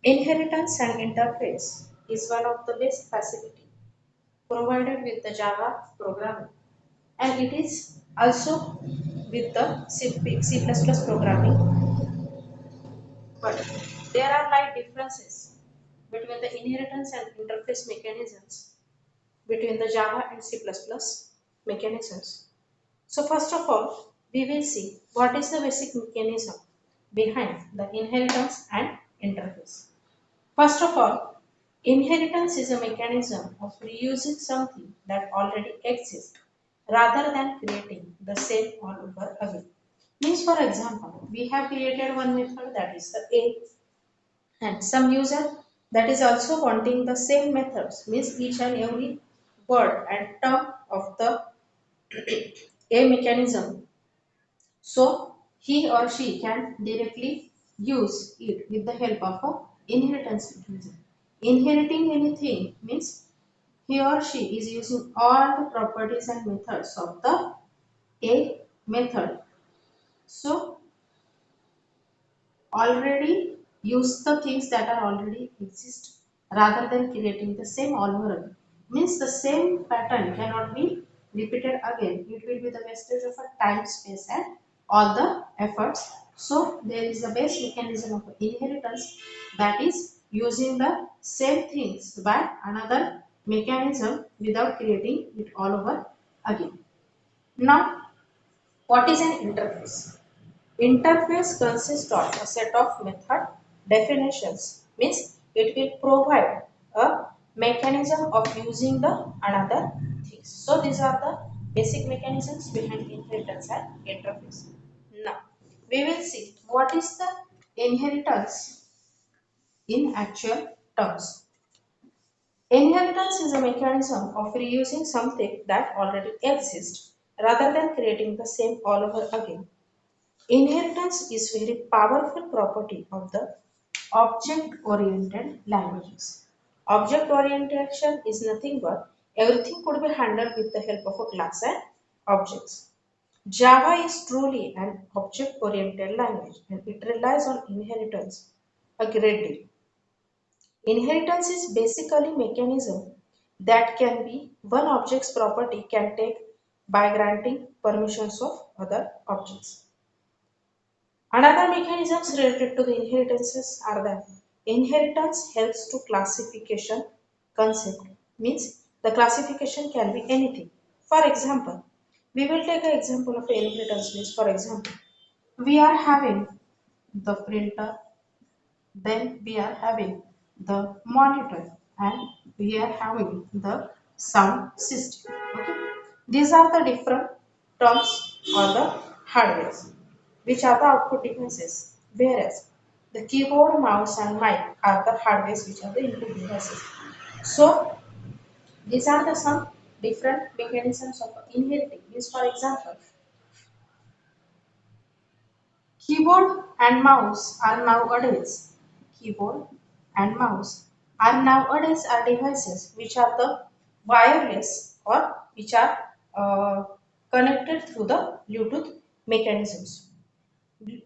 Inheritance and interface is one of the best facility provided with the Java programming, and it is also with the C++ programming. But there are like differences between the inheritance and interface mechanisms between the Java and C++ mechanisms. So first of all, we will see what is the basic mechanism behind the inheritance and interface. First of all, inheritance is a mechanism of reusing something that already exists rather than creating the same all over again. Means for example, we have created one method that is the A, and some user that is also wanting the same methods, means each and every word and term of the A mechanism. So he or she can directly use it with the help of a inheritance mechanism. Inheriting anything means he or she is using all the properties and methods of the A method. So already use the things that are already exist rather than creating the same all over again. Means the same pattern cannot be repeated again. It will be the wastage of a time, space, and all the efforts. So there is a base mechanism of inheritance, that is using the same things by another mechanism without creating it all over again. Now, what is an interface? Interface consists of a set of method definitions, means it will provide a mechanism of using the another things. So these are the basic mechanisms behind inheritance and interface. Now we will see what is the inheritance in actual terms. Inheritance is a mechanism of reusing something that already exists rather than creating the same all over again. Inheritance is very powerful property of the object-oriented languages. Object orientation is nothing but everything could be handled with the help of a class and objects. Java is truly an object-oriented language and it relies on inheritance a great deal. Inheritance is basically mechanism that can be one object's property can take by granting permissions of other objects. Another mechanisms related to the inheritances are that inheritance helps to classification concept, means the classification can be anything. For example, we will take an example of inheritance means for example, we are having the printer, then we are having the monitor, and we are having the sound system. Okay, these are the different terms or the hardware which are the output devices, whereas the keyboard, mouse, and mic are the hardware which are the input devices. So these are the some different mechanisms of inheriting. Means for example, keyboard and mouse are nowadays keyboard and mouse are devices which are the wireless or which are connected through the Bluetooth mechanisms.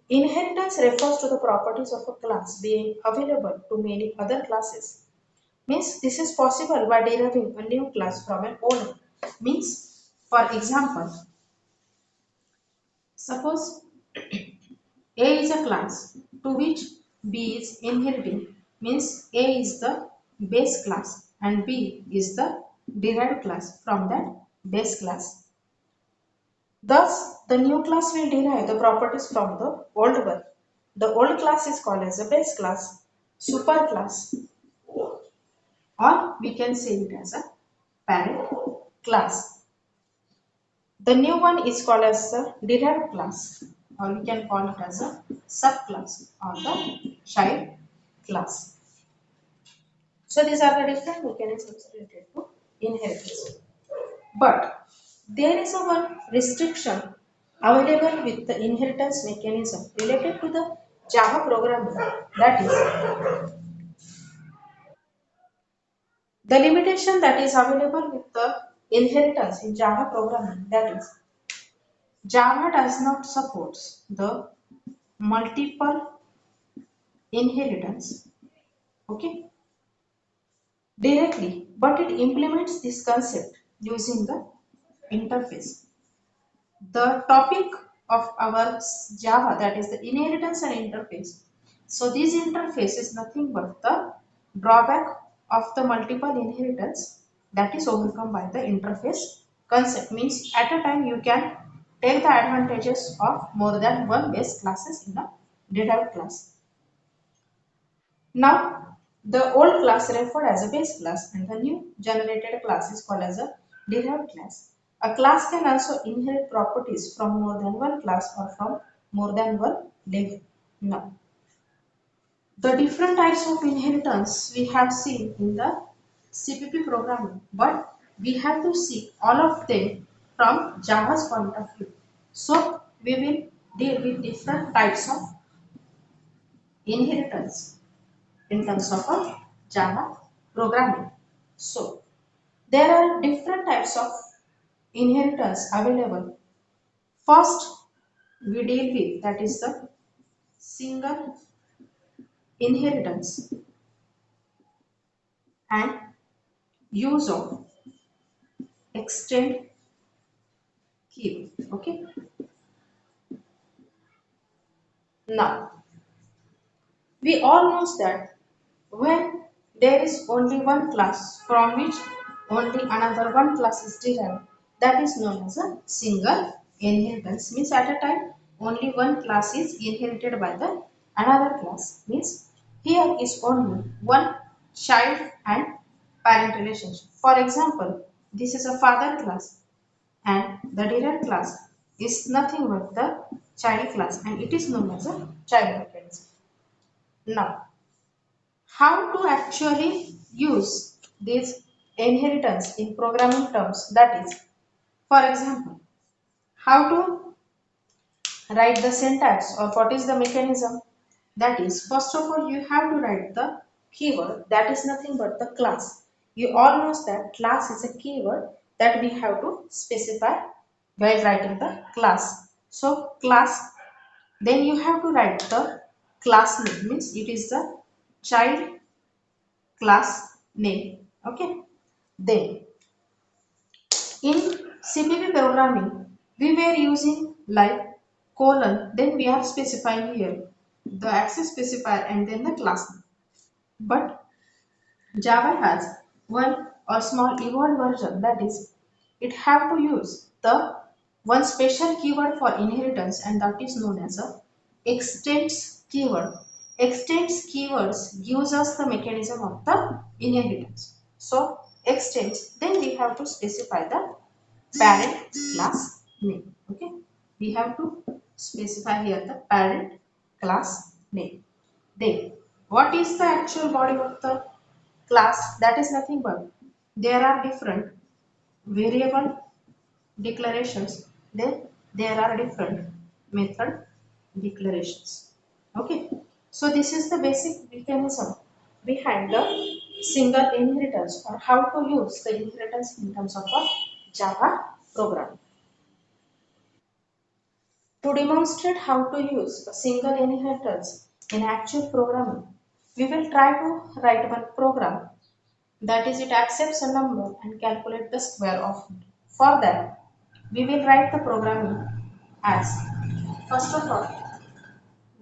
Inheritance refers to the properties of a class being available to many other classes. Means this is possible by deriving a new class from an old one. Means for example, suppose A is a class to which B is inheriting. Means A is the base class and B is the derived class from that base class. Thus, the new class will derive the properties from the old one. The old class is called as a base class, super class, or we can say it as a parent class. The new one is called as a derived class, or we can call it as a subclass or the child class. So these are the different mechanisms related to inheritance. But there is a one restriction available with the inheritance mechanism related to the Java programming, that is the limitation that is available with the inheritance in Java programming, that is Java does not support the multiple inheritance Okay, directly, but it implements this concept using the interface. The topic of our Java, that is the inheritance and interface. So this interface is nothing but the drawback of the multiple inheritance that is overcome by the interface concept. Means at a time you can take the advantages of more than one base classes in a derived class. Now, the old class referred as a base class and the new generated class is called as a derived class. A class can also inherit properties from more than one class or from more than one level. Now, the different types of inheritance we have seen in the CPP programming, but we have to see all of them from Java's point of view. So, we will deal with different types of inheritance in terms of a Java programming. So there are different types of inheritance available. First, we deal with that is the single inheritance and use of extend keyword. Okay. Now we all know that when there is only one class from which only another one class is derived, that is known as a single inheritance. Means at a time only one class is inherited by the another class. Means here is only one child and parent relationship. For example, this is a father class and the derived class is nothing but the child class and it is known as a child mechanism. Now, how to actually use this inheritance in programming terms, that is, for example, how to write the syntax or what is the mechanism, that is, first of all you have to write the keyword, that is nothing but the class. You all know that class is a keyword that we have to specify while writing the class. So class, then you have to write the class name, means it is the child class name. Okay, then in CPP programming we were using like colon, then we are specifying here the access specifier and then the class name. But Java has one or small evolved version, that is it have to use the one special keyword for inheritance and that is known as a extends keyword. Extends keywords gives us the mechanism of the inheritance. So extends, then we have to specify the parent class name. Okay, we have to specify here the parent class name. Then what is the actual body of the class? That is nothing but there are different variable declarations, then there are different method declarations. Okay, so this is the basic mechanism behind the single inheritance or how to use the inheritance in terms of a Java program. To demonstrate how to use a single inheritance in actual programming, we will try to write one program, that is it accepts a number and calculate the square of it. For that, we will write the programming as, first of all,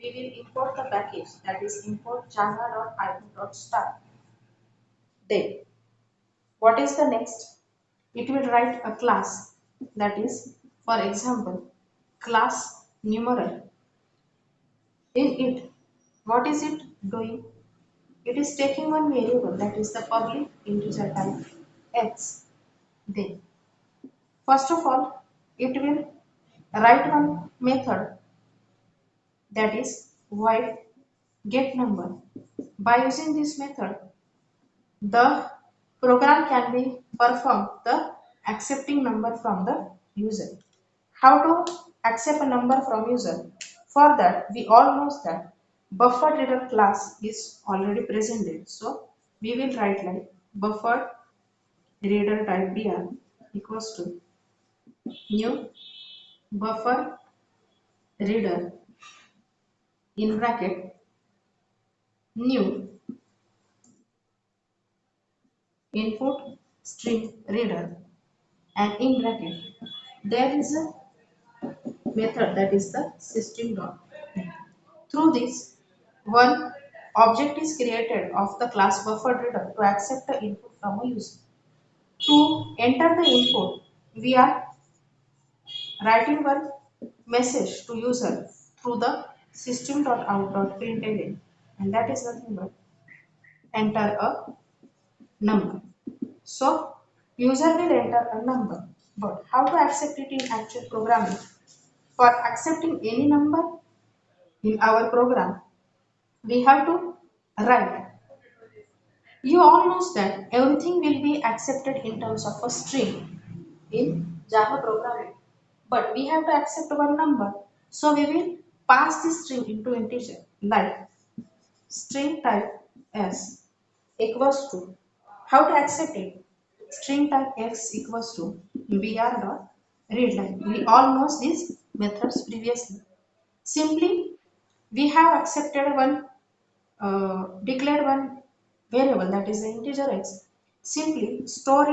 we will import the package, that is import java.io.start. Then, what is the next? It will write a class, that is, for example, class numeral. In it, what is it doing? It is taking one variable, that is the public integer type x. Then, first of all, it will write one method, that is void get number. By using this method, the program can be performed the accepting number from the user. How to accept a number from user? For that, we all know that buffer reader class is already presented. So we will write like buffer reader type dr equals to new buffer reader in bracket new input string reader, and in bracket there is a method that is the system dot. Through this, one object is created of the class buffer reader to accept the input from a user. To enter the input, we are writing one message to user through the system.out.println, and that is nothing but enter a number. So user will enter a number, but how to accept it in actual programming? For accepting any number in our program, we have to write. You all know that everything will be accepted in terms of a string in Java programming, but we have to accept one number. So we will pass this string into integer like string type s equals to, how to accept it? String type x equals to br dot readline. We all know these methods previously. Simply, we have accepted one, declared one variable that is the integer x. Simply store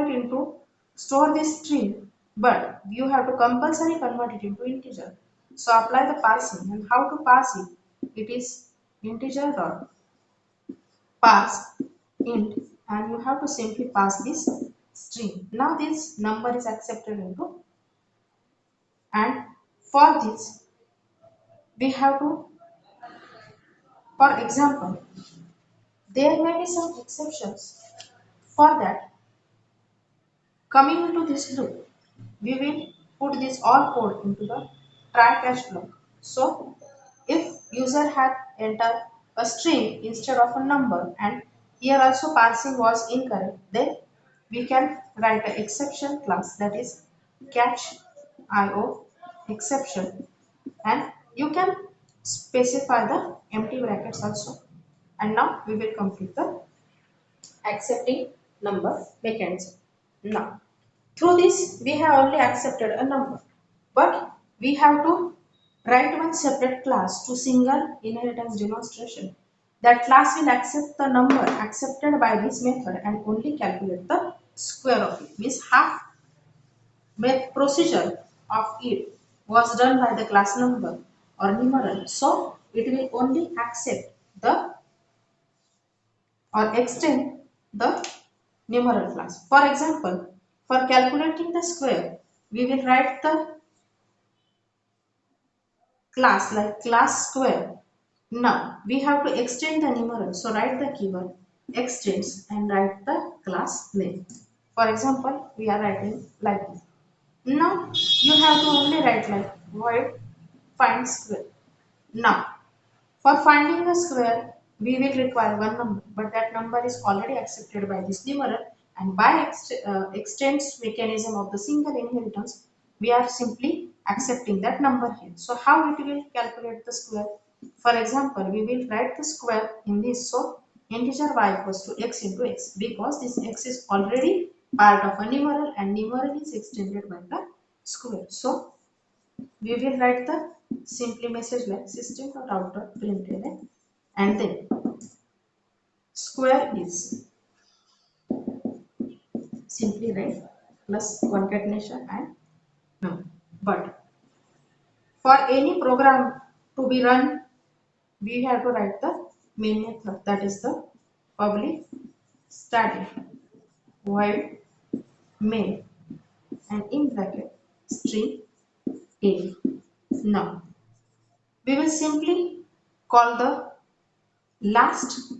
this string, but you have to compulsory convert it into integer. So apply the parsing, and how to pass it? It is integer dot pass int, and you have to simply pass this string. Now this number is accepted into, and for this we have to, for example, there may be some exceptions. For that, coming into this loop, we will put this all code into the try catch block. So if user had entered a string instead of a number, and here also parsing was incorrect, then we can write an exception class, that is catch io exception, and you can specify the empty brackets also. And now we will complete the accepting number mechanism. Now through this, we have only accepted a number, but we have to write one separate class to single inheritance demonstration. That class will accept the number accepted by this method and only calculate the square of it. Means half procedure of it was done by the class number or numeral. So it will only accept the or extend the numeral class. For example, for calculating the square, we will write the class like class square. Now we have to extend the numeral. So write the keyword extends and write the class name. For example, we are writing like this. Now you have to only write like void find square. Now for finding the square, we will require one number, but that number is already accepted by this numeral, and by extends mechanism of the single inheritance, we are simply accepting that number here. So how it will calculate the square? For example, we will write the square in this. So integer y equals to x into x, because this x is already part of a numeral, and numeral is extended by the square. So we will write the simply message like system.out.println, and then square is simply write plus concatenation and number. But for any program to be run, we have to write the main method, that is the public static void main, and in bracket string a. Now we will simply call the last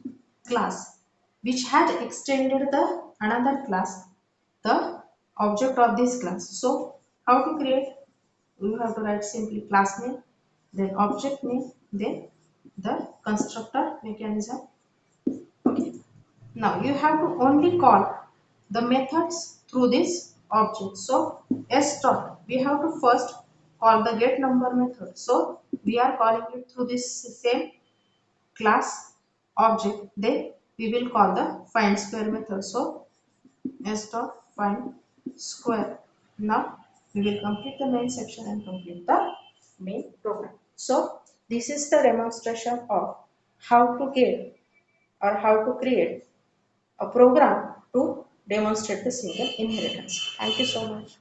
class which had extended the another class, the object of this class. So how to create? You have to write simply class name, then object name, then the constructor mechanism. Okay. Now you have to only call the methods through this object. So s dot, we have to first call the get number method. So we are calling it through this same class object. Then we will call the find square method. So s dot find square. Now we will complete the main section and complete the main program. So this is the demonstration of how to get or how to create a program to demonstrate the single inheritance. Thank you so much.